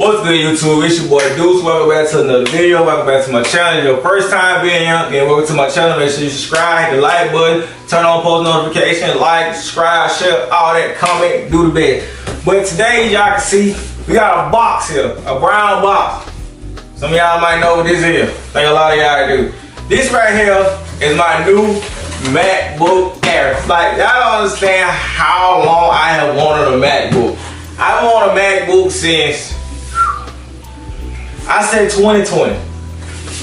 What's good, YouTube? It's your boy Deuce. Welcome back to another video. Welcome back to my channel. Your first time being here, again, welcome to my channel. Make sure you subscribe, hit the like button, turn on post notifications, like, subscribe, share, all that, comment, do the best. But today, y'all can see, we got a box here, a brown box. Some of y'all might know what this is. I think a lot of y'all do. This right here is my new MacBook Air. Like, y'all don't understand how long I have wanted a MacBook. I've wanted a MacBook since, I say 2020.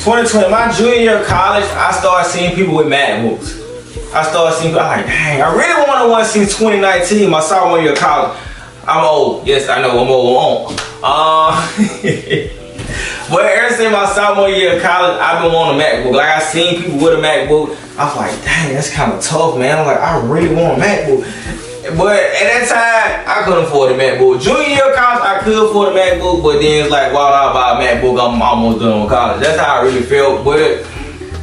2020, my junior year of college, I started seeing people with MacBooks. I started seeing people, I'm like, dang, I really wanted one since 2019, my sophomore year of college. I'm old, yes, I know, I'm old. But ever since my sophomore year of college, I've been wanting a MacBook. Like, I seen people with a MacBook, I was like, dang, that's kind of tough, man. I'm like, I really want a MacBook. But at that time, I couldn't afford a MacBook. Junior year of college, I could afford a MacBook, but then it's like, why would I buy a MacBook? I'm almost done with college. That's how I really felt. But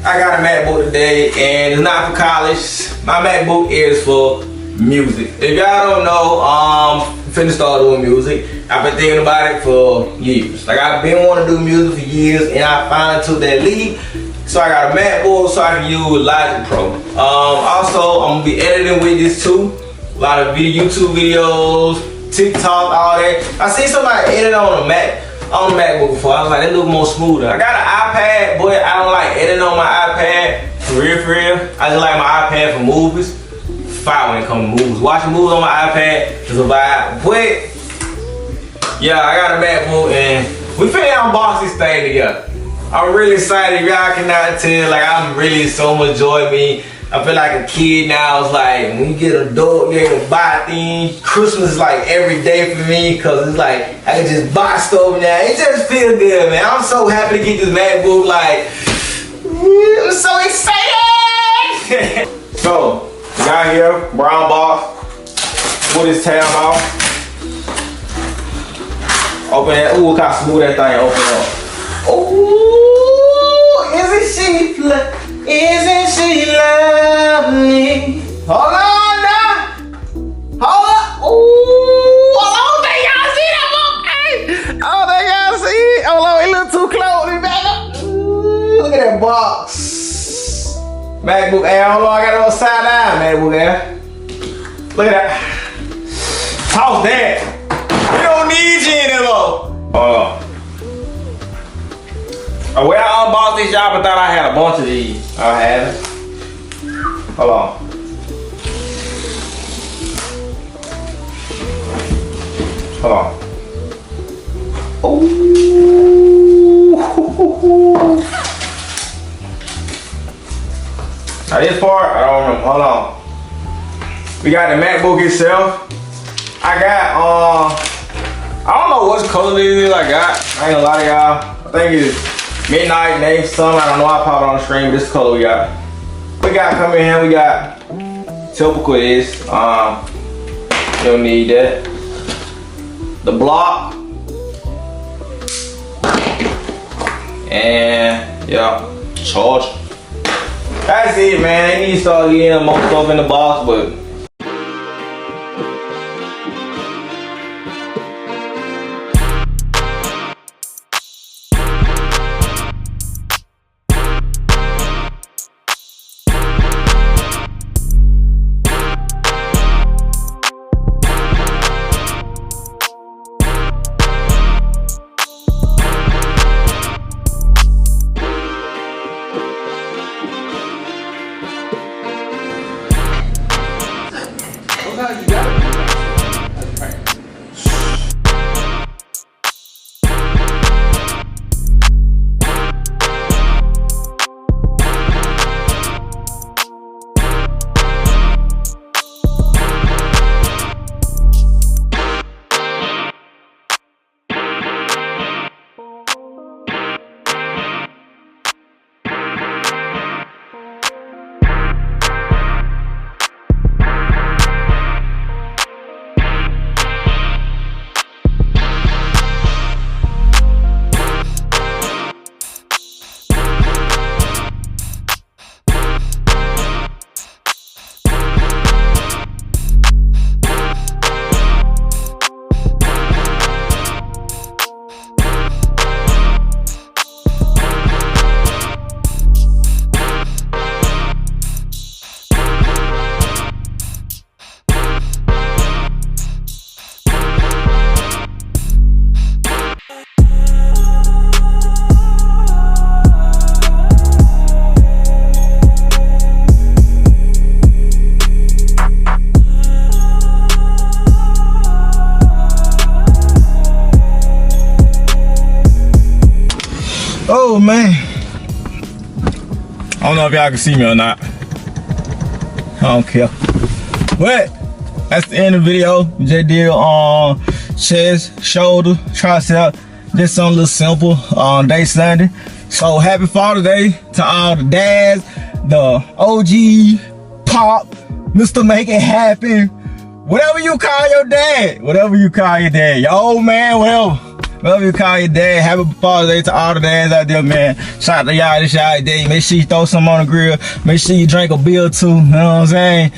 I got a MacBook today, and it's not for college. My MacBook is for music. If y'all don't know, finna start doing music. I've been thinking about it for years. Like, I've been wanting to do music for years, and I finally took that leap. So I got a MacBook so I can use Logic Pro. Also, I'm gonna be editing with this too. A lot of YouTube videos, TikTok, all that. I seen somebody edit on the MacBook before. I was like, that look more smoother. I got an iPad, but I don't like editing on my iPad. For real. I just like my iPad for movies. Fire when it comes to movies. Watching movies on my iPad is a vibe. But yeah, I got a MacBook and we finna unbox this thing together. I'm really excited. Y'all cannot tell. Like, I'm really so much joy me. I feel like a kid now. It's like when you get an adult, you're able to buy things. Christmas is like every day for me because it's like I can just buy stuff now. It just feels good, man. I'm so happy to get this MacBook. Like, I'm so excited. So, got here, brown box. Pull this tab off. Open that. Ooh, look how smooth that thing open up. Ooh, isn't she? Isn't she lovely? Hold on now. Hold up. Ooh, I don't think y'all see that book. Hey, I don't think y'all see it. Hold on, it look too close. Let me back up. Ooh, look at that box. MacBook Air. Hold on, I got it upside down. MacBook Air. Look at that. Toss that. We don't need you anymore. Hold on. When I unboxed this job, I thought I had a bunch of these. I haven't. Hold on. Hold on. Ooh. Now this part, I don't remember. Hold on. We got the MacBook itself. I got, I don't know what color this is I got. I ain't gonna lie to y'all. I think it's Midnight, Navy, Sun. I don't know. I popped on the screen, but this color we got. We got coming here. We got typical is. You don't need that. The block. And yeah, charge. That's it, man. They need to start getting more stuff in the box, but. man. I don't know if y'all can see me or not. I don't care. But that's the end of the video. Just did on chest, shoulder, tricep. Just something a little simple on day Sunday. So happy Father's Day to all the dads, the OG, Pop, Mr. Make It Happen. Whatever you call your dad. Whatever you call your dad. Your old man, whatever you call your dad. Happy Father's Day to all the dads out there, man. Shout out to y'all this y'all day. Make sure you throw some on the grill. Make sure you drink a beer too. You know what I'm saying?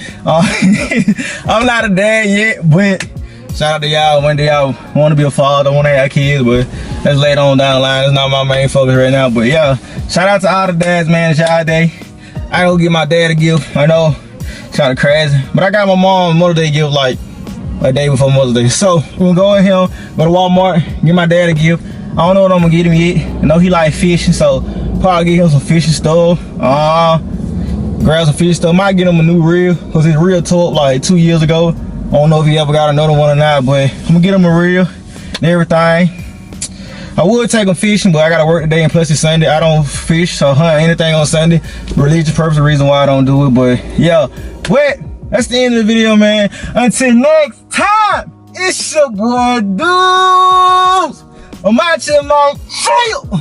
I'm not a dad yet, but shout out to y'all. One day I want to be a father. I want to have kids, but that's later on down the line. It's not my main focus right now. But yeah, shout out to all the dads, man. It's y'all day. I go get my dad a gift. I know, kind of crazy, but I got my mom a Mother's Day gift like a day before Mother's Day. So we're gonna go in here, go to Walmart, get my dad a gift. I don't know what I'm gonna get him yet. I know he like fishing, so probably get him some fishing stuff. Grab some fishing stuff. Might get him a new reel, cause his reel tore up like 2 years ago. I don't know if he ever got another one or not, but I'm gonna get him a reel and everything. I would take him fishing, but I gotta work today and plus it's Sunday. I don't fish, so hunt anything on Sunday. Religious purpose, the reason why I don't do it, but yeah. But that's the end of the video, man. Until next time, it's your boy Deuce. I'm out here, my trail.